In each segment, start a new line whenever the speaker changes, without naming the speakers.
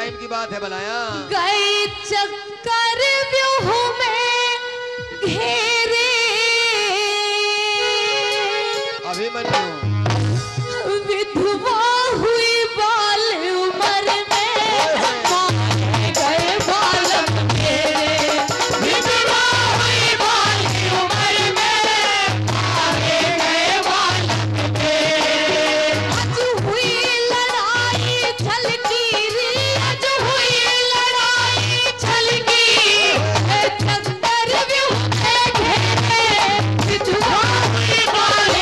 Time की बात है बनाया।
गए चक्कर व्यूह में घेरे
अभिमन्यु
विधवा हुई बाल उम्र में मारे गए बालक मेरे। विधवा हुई बाल उम्र में मारे गए बालक मेरे। आज हुई लड़ाई छलकी री, आज हुई लड़ाई छलकी चक्कर व्यूह में घेरे विधवा हुई बाल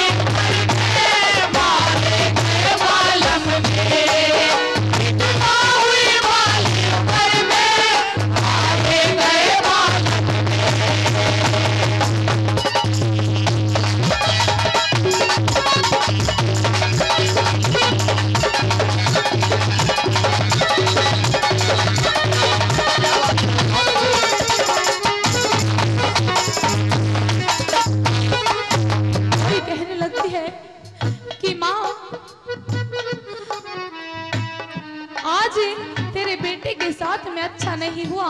अच्छा नहीं हुआ।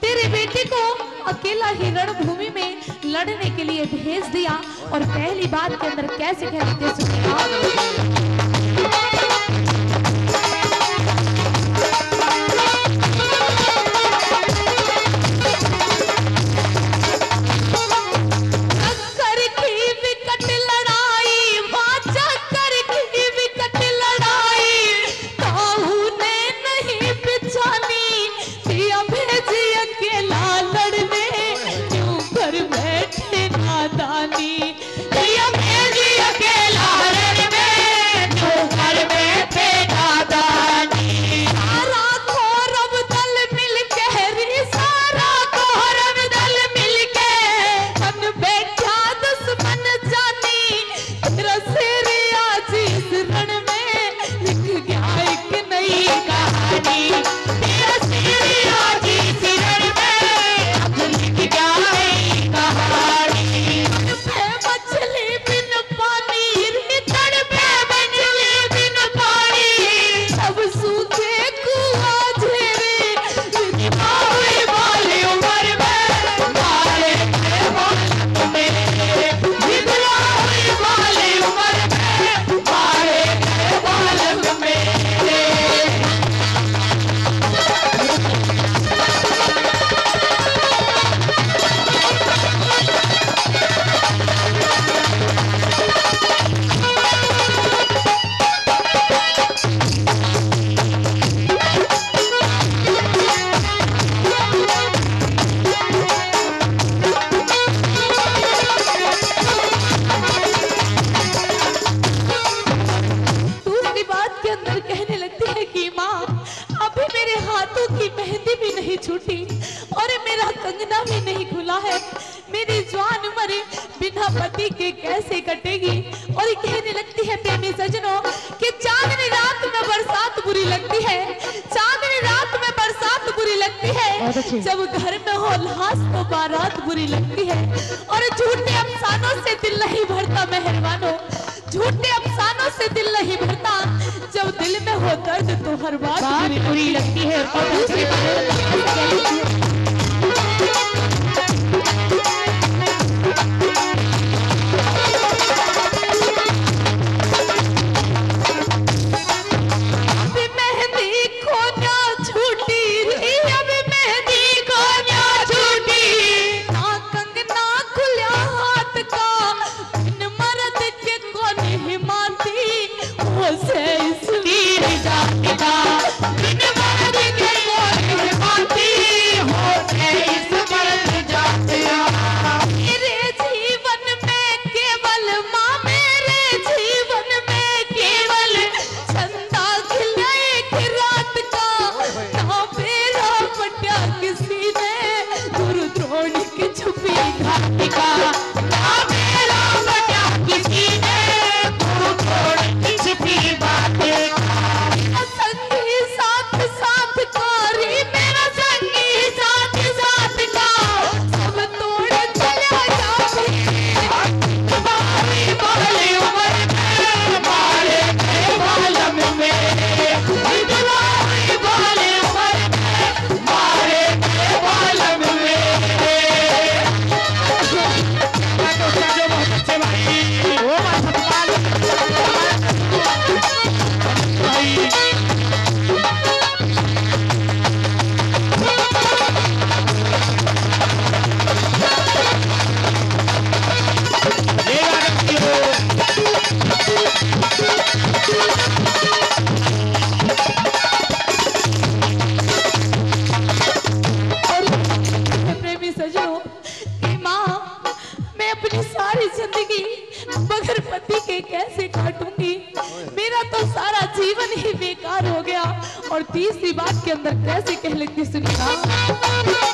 तेरे बेटे को अकेला ही रणभूमि में लड़ने के लिए भेज दिया और पहली बात के अंदर कैसे कहते सुनिए। छूटी और मेरा कंगना भी नहीं खुला है। मेरी जवान उम्र बिना पति के कैसे कटेगी। और कहने लगती है प्रेमी सजनों कि चांदनी रात में बरसात बुरी लगती है, चांदनी रात में बरसात बुरी लगती है, जब घर में हो लाश तो बारात बुरी लगती है। और झूठे अफसानों से दिल नहीं भरता मेहरबानों, झूठे अफसानों से दिल नहीं भरता, जब दिल में हो दर्द तो हर बात बुरी लगती है। और दूसरी बात सारी जिंदगी बगैर पति के कैसे काटूंगी। मेरा तो सारा जीवन ही बेकार हो गया। और तीसरी बात के अंदर कैसे कह लेती सुनिए।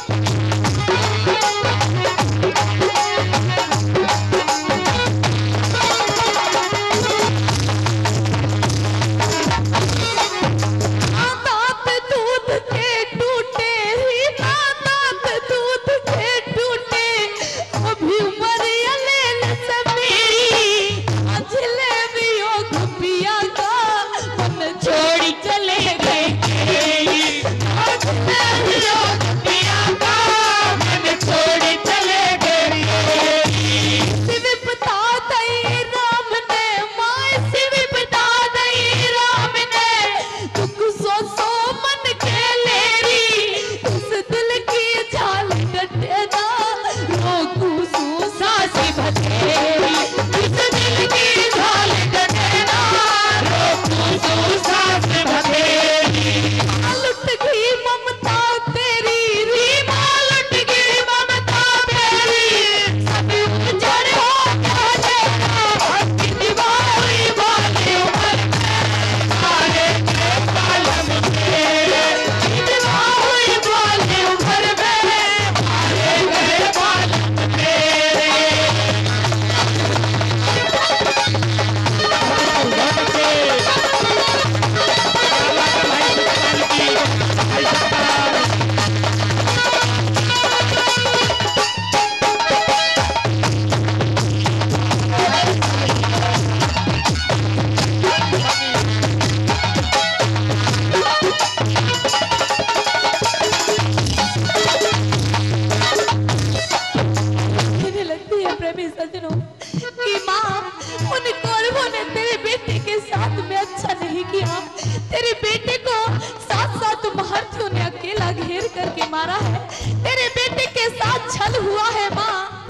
मारा है, तेरे बेटे के साथ छल हुआ है माँ।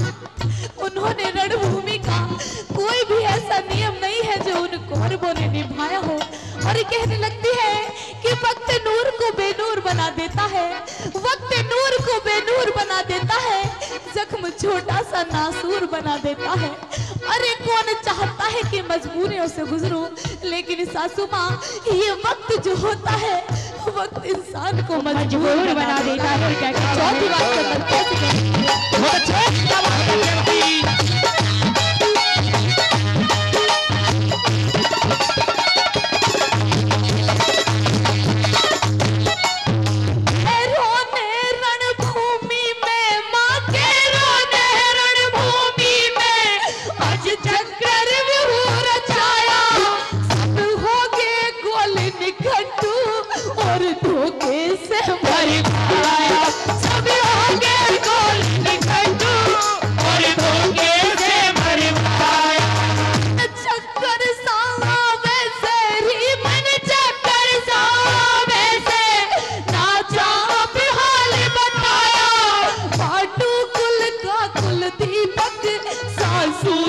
उन्होंने रणभूमि का कोई भी ऐसा नियम नहीं है जो उन कौरवों ने निभाया हो। और कहने लगती है कि वक्त नूर को बेनूर बना देता है, वक्त नूर को बेनूर बना देता है, जख्म छोटा सा नासूर बना देता है। अरे कौन चाहता है कि मजबूरियों से गुजरूं, लेकिन सासू माँ ये वक्त जो होता है वक्त इंसान को मजबूर बना देता है। चौथी बात सासू